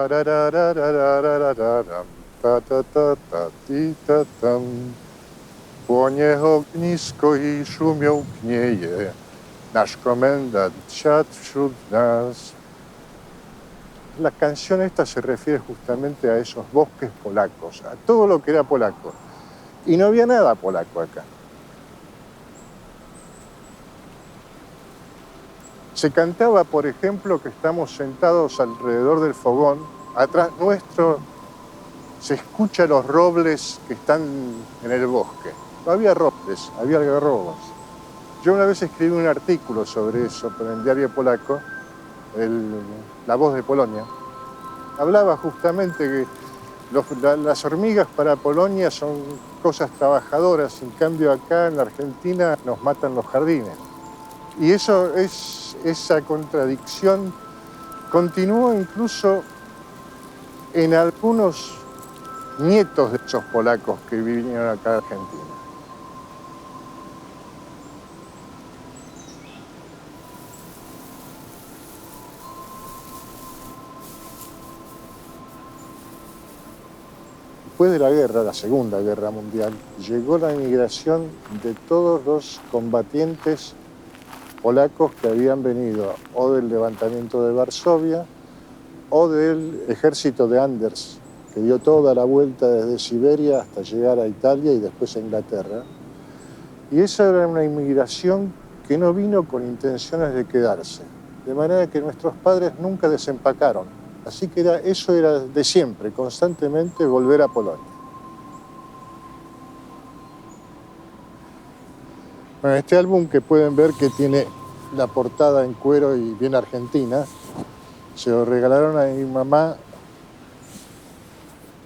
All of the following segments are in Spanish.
Tarararararararam, ta, ta, ta, ta, ti, ta, tam. Płonie ognisko i szumią knieje, nasz komendant siadł wśród nas. La canción esta se refiere justamente a esos bosques polacos, a todo lo que era polaco. Y no había nada polaco acá. Se cantaba, por ejemplo, que estamos sentados alrededor del fogón. Atrás nuestro se escucha los robles que están en el bosque. No había robles, había algarrobos. Yo una vez escribí un artículo sobre eso para el diario polaco, La Voz de Polonia. Hablaba justamente que las hormigas para Polonia son cosas trabajadoras, en cambio acá en la Argentina nos matan los jardines. Y esa contradicción continuó incluso en algunos nietos de esos polacos que vinieron acá a Argentina. Después de la guerra, la Segunda Guerra Mundial, llegó la inmigración de todos los combatientes polacos que habían venido o del levantamiento de Varsovia o del ejército de Anders, que dio toda la vuelta desde Siberia hasta llegar a Italia y después a Inglaterra. Y esa era una inmigración que no vino con intenciones de quedarse, de manera que nuestros padres nunca desempacaron. Así que eso era de siempre, constantemente volver a Polonia. Bueno, este álbum que pueden ver que tiene la portada en cuero y bien argentina, se lo regalaron a mi mamá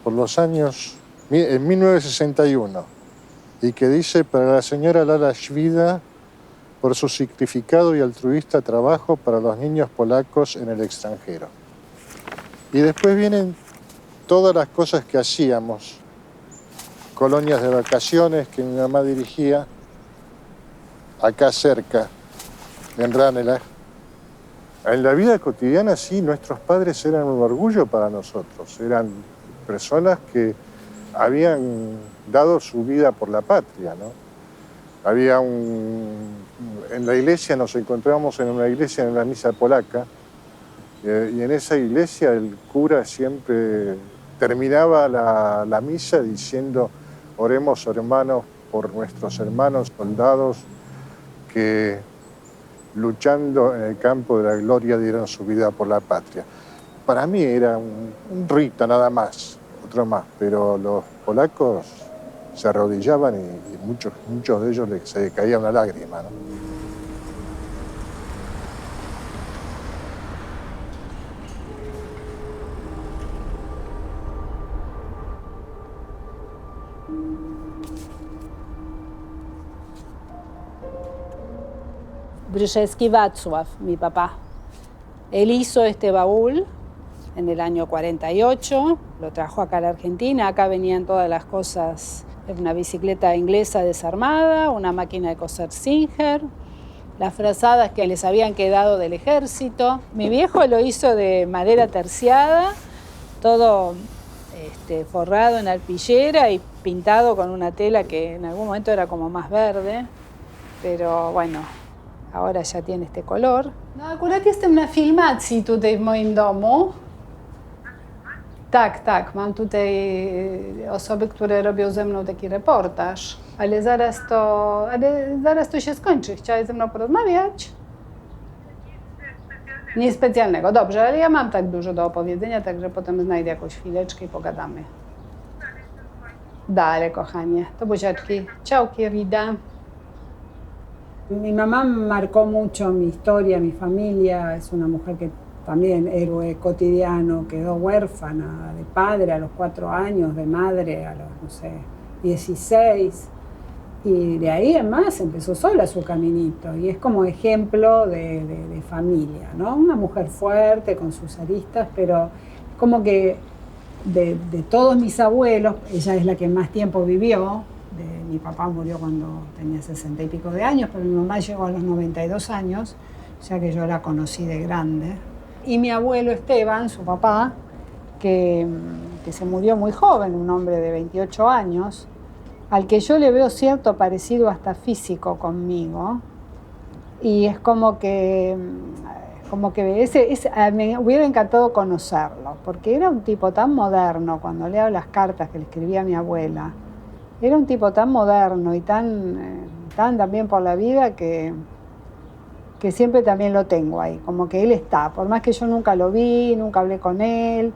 por los años, en 1961, y que dice para la señora Lala Schwida por su significado y altruista trabajo para los niños polacos en el extranjero. Y después vienen todas las cosas que hacíamos, colonias de vacaciones que mi mamá dirigía, acá cerca, en Ranelagh. En la vida cotidiana, sí, nuestros padres eran un orgullo para nosotros. Eran personas que habían dado su vida por la patria, ¿no? En la iglesia, nos encontramos en una iglesia, en la misa polaca, y en esa iglesia el cura siempre terminaba la misa diciendo: oremos, hermanos, por nuestros hermanos soldados que luchando en el campo de la gloria dieron su vida por la patria. Para mí era un rito nada más, otro más, pero los polacos se arrodillaban y muchos de ellos se caía una lágrima, ¿no? Brzeski Wacław, mi papá. Él hizo este baúl en el año 48, lo trajo acá a la Argentina, acá venían todas las cosas, una bicicleta inglesa desarmada, una máquina de coser Singer, las frazadas que les habían quedado del ejército. Mi viejo lo hizo de madera terciada, todo forrado en alpillera y pintado con una tela que en algún momento era como más verde, pero bueno, ahora ya tiene este color. No, akurat jestem na filmacji tutaj w moim domu. Tak, mam tutaj osoby, które robią ze mną taki reportaż, ale zaraz to się skończy. Chciałaś ze mną porozmawiać? Nic specjalnego, dobrze, ale ja mam tak dużo do opowiedzenia, także potem znajdę jakąś chwileczkę i pogadamy. Dale, kochanie, to buziaczki. Ciao, querida. Mi mamá marcó mucho mi historia, mi familia. Es una mujer que también héroe cotidiano, quedó huérfana de padre a los 4 años, de madre a los, no sé, 16. Y de ahí en más empezó sola su caminito. Y es como ejemplo de familia, ¿no? Una mujer fuerte, con sus aristas, pero como que de todos mis abuelos, ella es la que más tiempo vivió. Mi papá murió cuando tenía 60 y pico de años, pero mi mamá llegó a los 92 años, ya que yo la conocí de grande. Y mi abuelo Esteban, su papá, que se murió muy joven, un hombre de 28 años, al que yo le veo cierto parecido hasta físico conmigo. Y es como que me hubiera encantado conocerlo, porque era un tipo tan moderno. Cuando leo las cartas que le escribía a mi abuela, era un tipo tan moderno y tan también por la vida que siempre también lo tengo ahí, como que él está, por más que yo nunca lo vi, nunca hablé con él,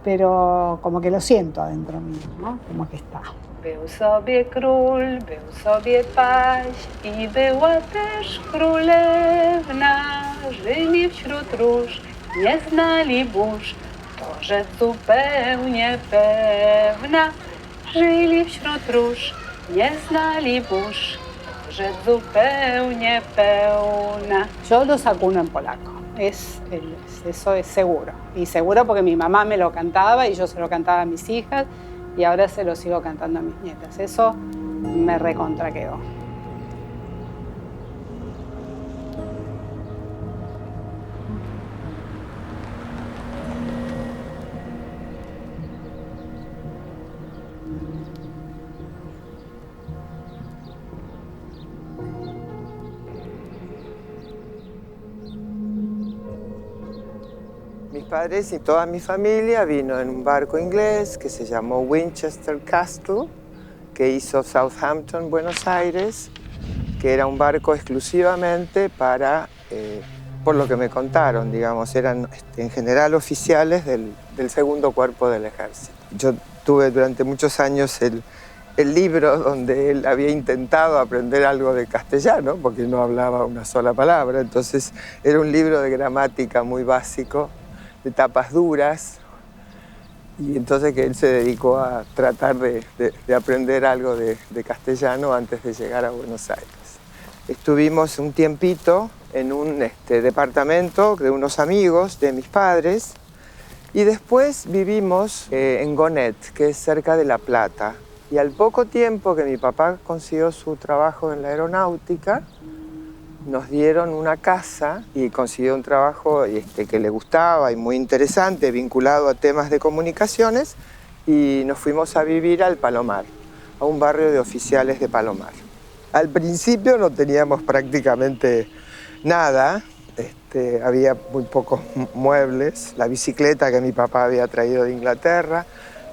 pero como que lo siento adentro mío, ¿no? Como que está. Był sobie król, był sobie paź i była też królewna. Żyli wśród róż, nie znali burz, to rzecz zupełnie pewna. Żyli wśród róż, nie znali burz, to rzecz zupełnie pełna. Yo los acuno en polaco, eso es seguro. Y seguro porque mi mamá me lo cantaba y yo se lo cantaba a mis hijas. Y ahora se lo sigo cantando a mis nietas. Eso me recontra quedó. Mis padres y toda mi familia vino en un barco inglés que se llamó Winchester Castle, que hizo Southampton, Buenos Aires, que era un barco exclusivamente para, por lo que me contaron, digamos, eran en general oficiales del segundo cuerpo del ejército. Yo tuve durante muchos años el libro donde él había intentado aprender algo de castellano, porque no hablaba una sola palabra, entonces era un libro de gramática muy básico, de tapas duras, y entonces que él se dedicó a tratar de aprender algo de castellano antes de llegar a Buenos Aires. Estuvimos un tiempito en un departamento de unos amigos de mis padres y después vivimos en Gonet, que es cerca de La Plata. Y al poco tiempo que mi papá consiguió su trabajo en la aeronáutica, nos dieron una casa y consiguió un trabajo que le gustaba y muy interesante, vinculado a temas de comunicaciones, y nos fuimos a vivir al Palomar, a un barrio de oficiales de Palomar. Al principio no teníamos prácticamente nada, había muy pocos muebles, la bicicleta que mi papá había traído de Inglaterra,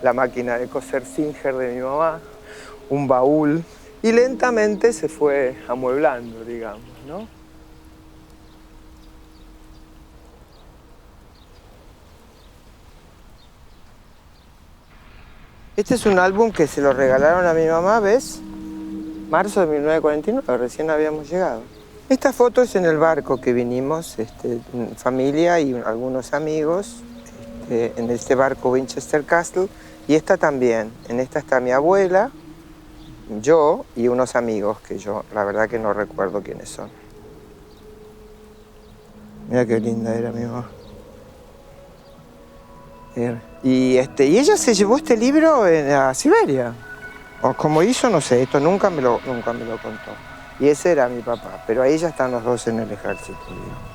la máquina de coser Singer de mi mamá, un baúl, y lentamente se fue amueblando, digamos, ¿no? Este es un álbum que se lo regalaron a mi mamá, ¿ves? Marzo de 1949, recién habíamos llegado. Esta foto es en el barco que vinimos, familia y algunos amigos, en este barco Winchester Castle, y esta también. En esta está mi abuela, yo y unos amigos que yo, la verdad que no recuerdo quiénes son. Mira qué linda era mi mamá. Y ella se llevó este libro a Siberia. O como hizo, no sé, esto nunca me lo contó. Y ese era mi papá, pero ahí ya están los dos en el ejército, digamos.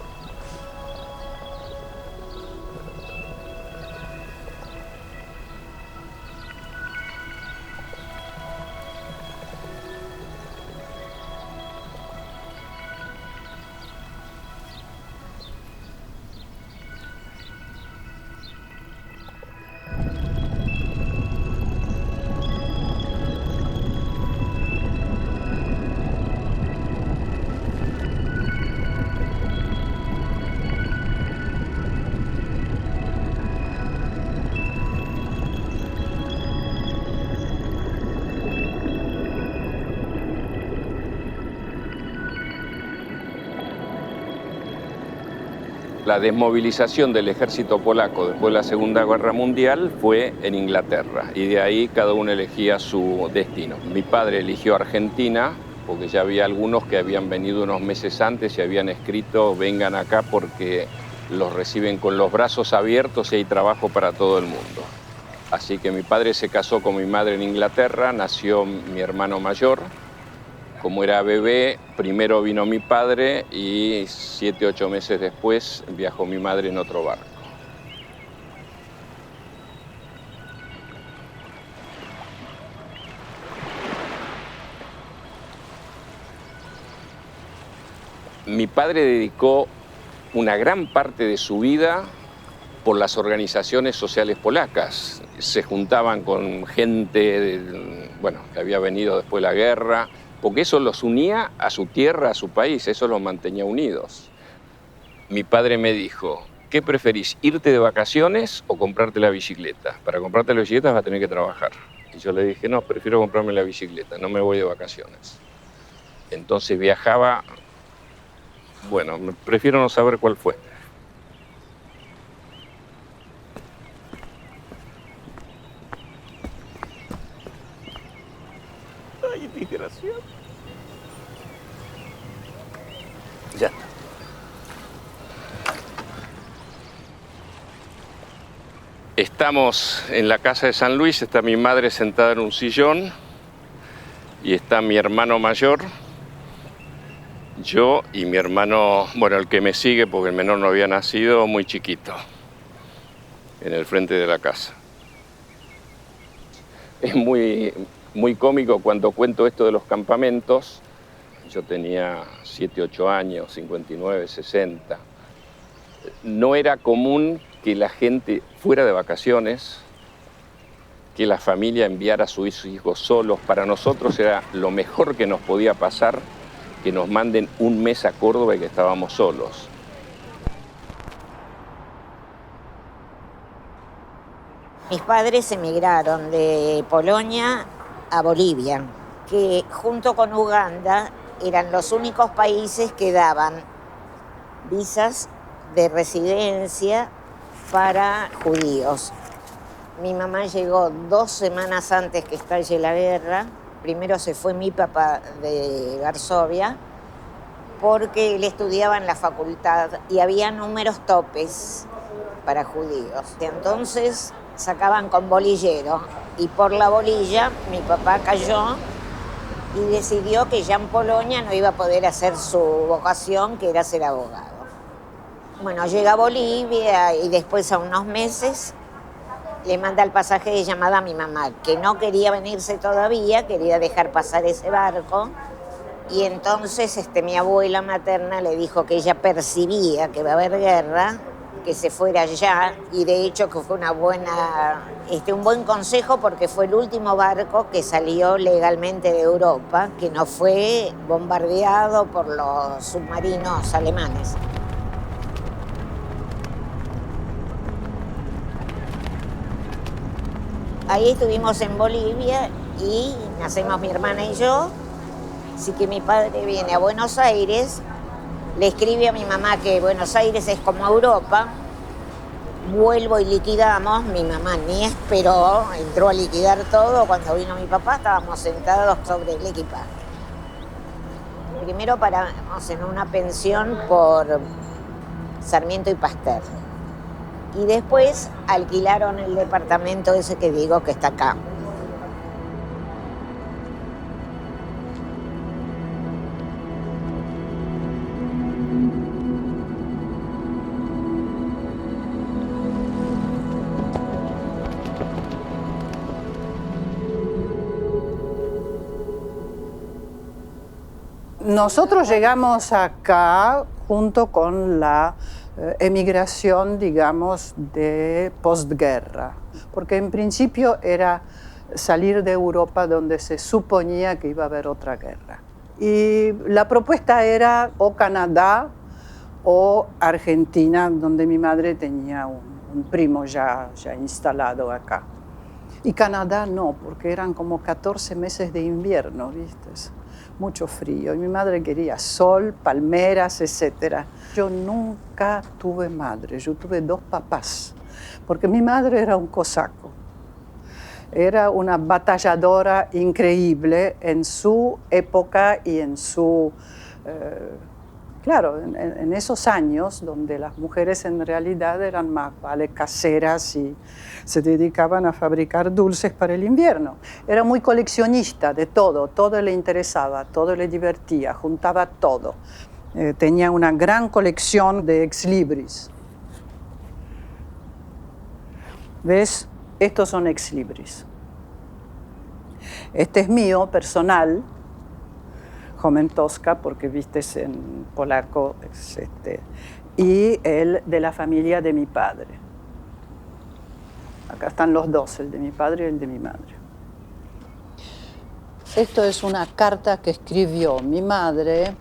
La desmovilización del ejército polaco después de la Segunda Guerra Mundial fue en Inglaterra y de ahí cada uno elegía su destino. Mi padre eligió Argentina porque ya había algunos que habían venido unos meses antes y habían escrito vengan acá porque los reciben con los brazos abiertos y hay trabajo para todo el mundo. Así que mi padre se casó con mi madre en Inglaterra, nació mi hermano mayor. Como era bebé, primero vino mi padre y 7 u 8 meses después viajó mi madre en otro barco. Mi padre dedicó una gran parte de su vida por las organizaciones sociales polacas. Se juntaban con gente, que había venido después de la guerra, porque eso los unía a su tierra, a su país, eso los mantenía unidos. Mi padre me dijo, ¿qué preferís, irte de vacaciones o comprarte la bicicleta? Para comprarte la bicicleta vas a tener que trabajar. Y yo le dije, no, prefiero comprarme la bicicleta, no me voy de vacaciones. Entonces viajaba, prefiero no saber cuál fue. Ay, desgraciado. Ya está. Estamos en la casa de San Luis, está mi madre sentada en un sillón y está mi hermano mayor, yo y mi hermano, el que me sigue porque el menor no había nacido, muy chiquito, en el frente de la casa. Es muy cómico cuando cuento esto de los campamentos. Yo tenía 7, 8 años, 59, 60. No era común que la gente fuera de vacaciones, que la familia enviara a sus hijos solos. Para nosotros era lo mejor que nos podía pasar que nos manden un mes a Córdoba y que estábamos solos. Mis padres emigraron de Polonia a Bolivia, que junto con Uganda eran los únicos países que daban visas de residencia para judíos. Mi mamá llegó 2 semanas antes que estalle la guerra. Primero se fue mi papá de Varsovia porque él estudiaba en la facultad y había números topes para judíos. Entonces sacaban con bolillero y por la bolilla mi papá cayó y decidió que ya en Polonia no iba a poder hacer su vocación, que era ser abogado. Bueno, llega a Bolivia y después a unos meses le manda el pasaje de llamada a mi mamá, que no quería venirse todavía, quería dejar pasar ese barco. Y entonces mi abuela materna le dijo que ella percibía que iba a haber guerra, que se fuera ya, y de hecho que fue un buen consejo porque fue el último barco que salió legalmente de Europa, que no fue bombardeado por los submarinos alemanes. Ahí estuvimos en Bolivia y nacemos mi hermana y yo. Así que mi padre viene a Buenos Aires, le escribe a mi mamá que Buenos Aires es como Europa. Vuelvo y liquidamos. Mi mamá ni esperó, entró a liquidar todo. Cuando vino mi papá estábamos sentados sobre el equipaje. Primero paramos en una pensión por Sarmiento y Pasteur. Y después alquilaron el departamento ese que digo que está acá. Nosotros llegamos acá junto con la emigración, digamos, de postguerra, porque en principio era salir de Europa donde se suponía que iba a haber otra guerra. Y la propuesta era o Canadá o Argentina, donde mi madre tenía un primo ya instalado acá. Y Canadá no, porque eran como 14 meses de invierno, ¿viste? Mucho frío. Y mi madre quería sol, palmeras, etc. Yo nunca tuve madre, yo tuve 2 papás, porque mi madre era un cosaco. Era una batalladora increíble en su época y en su... Claro, en esos años donde las mujeres en realidad eran más caseras y se dedicaban a fabricar dulces para el invierno. Era muy coleccionista de todo le interesaba, todo le divertía, juntaba todo. Tenía una gran colección de exlibris. ¿Ves? Estos son exlibris. Este es mío, personal, Chomentowska, porque viste en polaco, y el de la familia de mi padre. Acá están los dos, el de mi padre y el de mi madre. Esto es una carta que escribió mi madre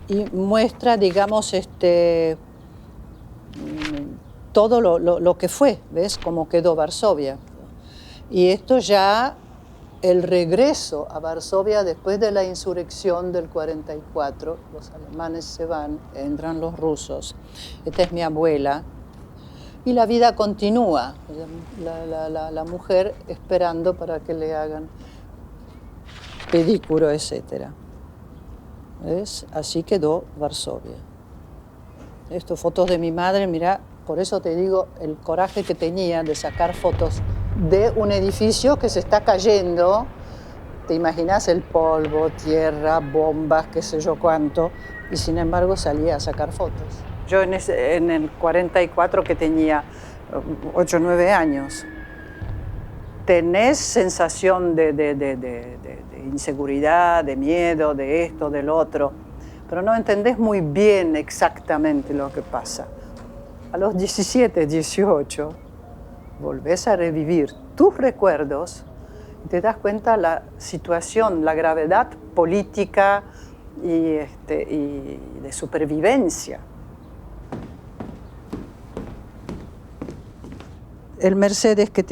y muestra, digamos, todo lo que fue, ¿ves? Cómo quedó Varsovia. Y esto ya, el regreso a Varsovia después de la insurrección del 44, los alemanes se van, entran los rusos. Esta es mi abuela. Y la vida continúa, la mujer esperando para que le hagan pedicuro, etc. ¿Ves? Así quedó Varsovia. Estas fotos de mi madre, mira, por eso te digo el coraje que tenía de sacar fotos de un edificio que se está cayendo. Te imaginas el polvo, tierra, bombas, qué sé yo cuánto, y sin embargo salía a sacar fotos. Yo en el 44, que tenía 8 o 9 años, tenés sensación de inseguridad, de miedo, de esto, del otro, pero no entendés muy bien exactamente lo que pasa. A los 17, 18, volvés a revivir tus recuerdos y te das cuenta la situación, la gravedad política y de supervivencia. El Mercedes que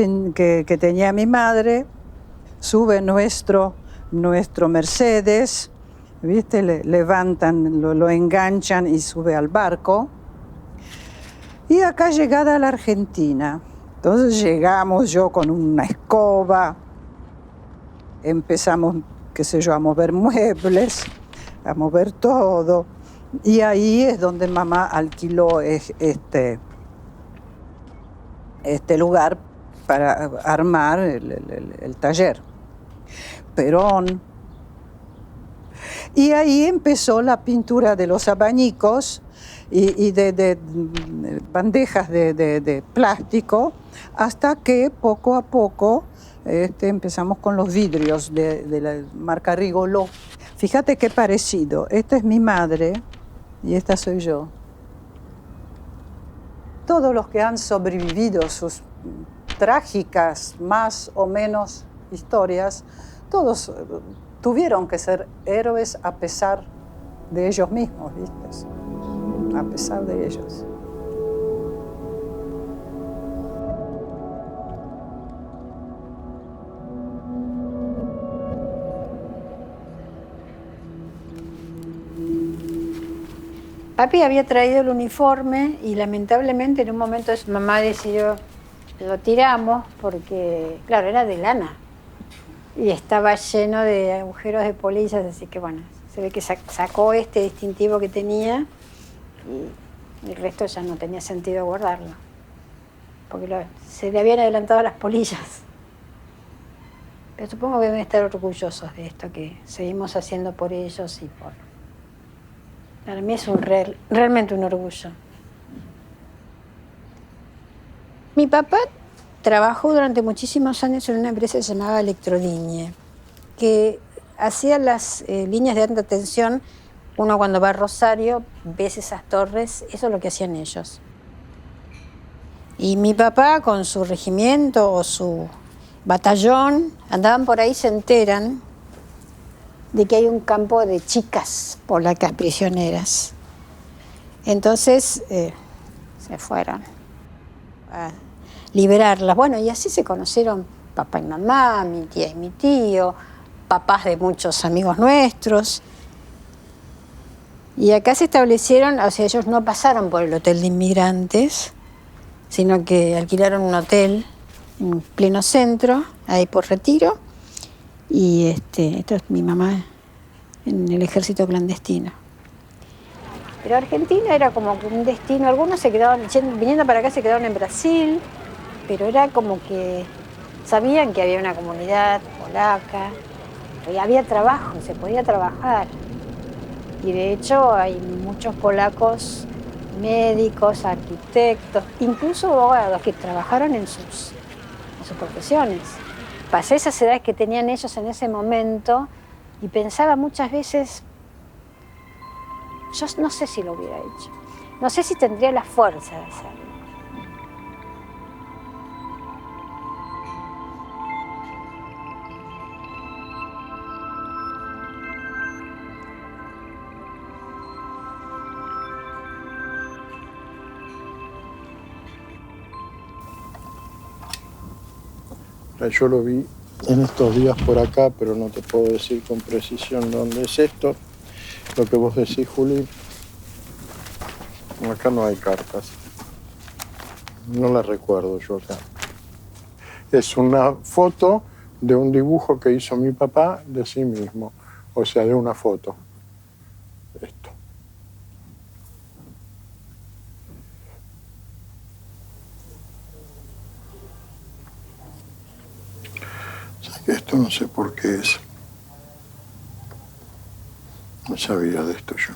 tenía mi madre, sube nuestro Mercedes, ¿viste? Levantan, lo enganchan y sube al barco. Y acá llegada a la Argentina, entonces llegamos yo con una escoba, empezamos, qué sé yo, a mover muebles, a mover todo, y ahí es donde mamá alquiló este lugar para armar el taller, Perón. Y ahí empezó la pintura de los abanicos y de bandejas de plástico, hasta que poco a poco empezamos con los vidrios de la marca Rigolot. Fíjate qué parecido. Esta es mi madre y esta soy yo. Todos los que han sobrevivido sus trágicas, más o menos historias, todos tuvieron que ser héroes a pesar de ellos mismos, ¿viste? A pesar de ellos. Papi había traído el uniforme y lamentablemente en un momento su mamá decidió, lo tiramos porque, claro, era de lana y estaba lleno de agujeros de polillas, así que bueno, se ve que sacó este distintivo que tenía y el resto ya no tenía sentido guardarlo, porque se le habían adelantado las polillas. Pero supongo que deben estar orgullosos de esto que seguimos haciendo por ellos y por... Para mí es realmente un orgullo. Mi papá trabajó durante muchísimos años en una empresa que se llamaba Electrolinie, que hacía las líneas de alta tensión. Uno cuando va a Rosario, ves esas torres, eso es lo que hacían ellos. Y mi papá con su regimiento o su batallón, andaban por ahí, se enteran de que hay un campo de chicas polacas prisioneras. Entonces se fueron a liberarlas. Bueno, y así se conocieron papá y mamá, mi tía y mi tío, papás de muchos amigos nuestros. Y acá se establecieron, o sea, ellos no pasaron por el hotel de inmigrantes, sino que alquilaron un hotel en pleno centro, ahí por Retiro. Y esto es mi mamá en el ejército clandestino. Pero Argentina era como un destino. Algunos se quedaban, viniendo para acá, se quedaron en Brasil, pero era como que sabían que había una comunidad polaca, y había trabajo, se podía trabajar. Y de hecho hay muchos polacos, médicos, arquitectos, incluso abogados que trabajaron en sus profesiones. Pasé esas edades que tenían ellos en ese momento, Y pensaba muchas veces, yo no sé si lo hubiera hecho. No sé si tendría la fuerza de hacerlo. Yo lo vi en estos días por acá, pero no te puedo decir con precisión dónde es esto. Lo que vos decís, Juli, acá no hay cartas. No las recuerdo yo acá. Es una foto de un dibujo que hizo mi papá de sí mismo. O sea, de una foto. Esto. Esto no sé por qué es. No sabía de esto yo.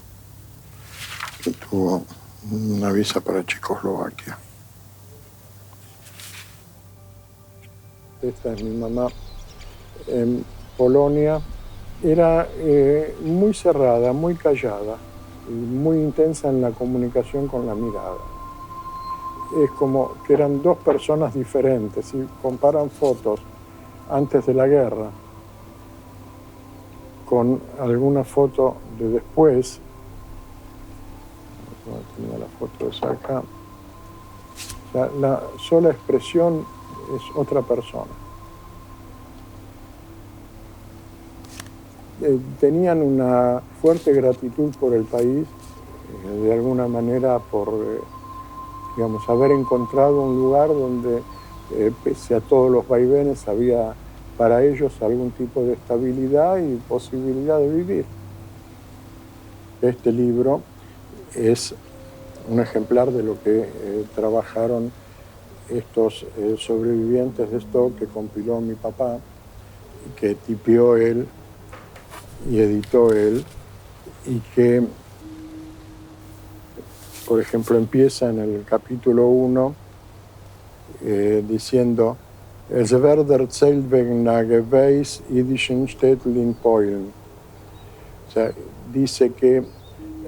Que tuvo una visa para Checoslovaquia. Esta es mi mamá en Polonia. Era muy cerrada, muy callada y muy intensa en la comunicación con la mirada. Es como que eran dos personas diferentes. Si comparan fotos antes de la guerra con alguna foto de después, tenía la foto esa acá, o sea, la sola expresión es otra persona. Tenían una fuerte gratitud por el país, de alguna manera por, digamos, haber encontrado un lugar donde pese a todos los vaivenes, había para ellos algún tipo de estabilidad y posibilidad de vivir. Este libro es un ejemplar de lo que trabajaron estos sobrevivientes de Stock que compiló mi papá, que tipió él y editó él, y que, por ejemplo, empieza en el capítulo 1 diciendo Es werder erzählt wegen einer Geweihs jüdischen Städtel in Polen. O sea, dice que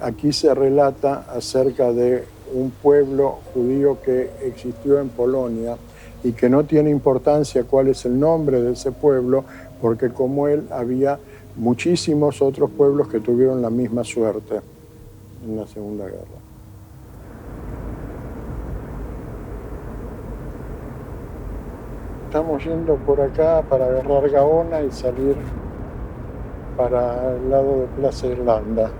aquí se relata acerca de un pueblo judío que existió en Polonia y que no tiene importancia cuál es el nombre de ese pueblo, porque como él había muchísimos otros pueblos que tuvieron la misma suerte en la Segunda Guerra. Estamos yendo por acá para agarrar Gaona y salir para el lado de Plaza Irlanda.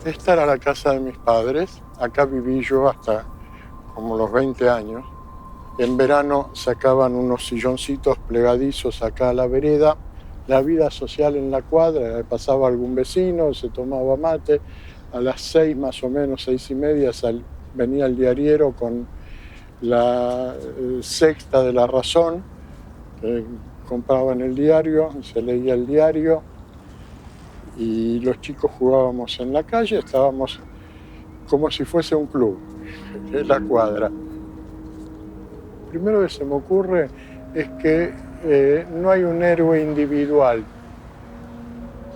Esta era la casa de mis padres. Acá viví yo hasta como los 20 años. En verano sacaban unos silloncitos plegadizos acá a la vereda. La vida social en la cuadra, pasaba algún vecino, se tomaba mate. A las 6 más o menos, 6:30, venía el diariero con la sexta de La Razón. Compraban el diario, se leía el diario y los chicos jugábamos en la calle, estábamos como si fuese un club, en la cuadra. Lo primero que se me ocurre es que no hay un héroe individual,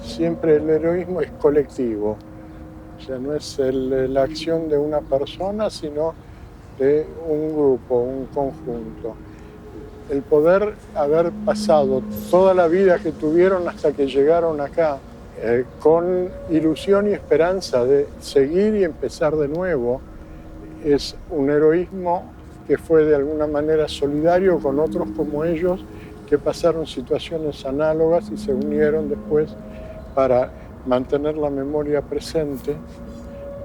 siempre el heroísmo es colectivo, o sea, no es la acción de una persona, sino de un grupo, un conjunto. El poder haber pasado toda la vida que tuvieron hasta que llegaron acá, con ilusión y esperanza de seguir y empezar de nuevo, es un heroísmo que fue de alguna manera solidario con otros como ellos que pasaron situaciones análogas y se unieron después para mantener la memoria presente,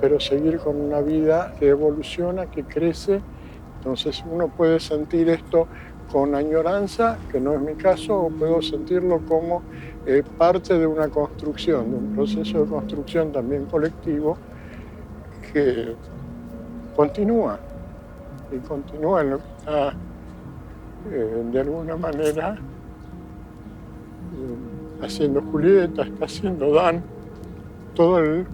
pero seguir con una vida que evoluciona, que crece. Entonces uno puede sentir esto con añoranza, que no es mi caso, o puedo sentirlo como parte de una construcción, de un proceso de construcción también colectivo que continúa y continúa en lo que está de alguna manera haciendo Julieta, está haciendo Dan, todo el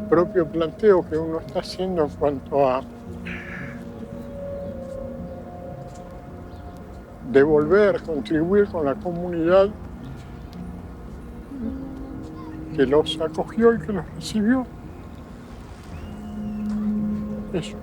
propio planteo que uno está haciendo en cuanto a devolver, contribuir con la comunidad que los acogió y que los recibió. Eso.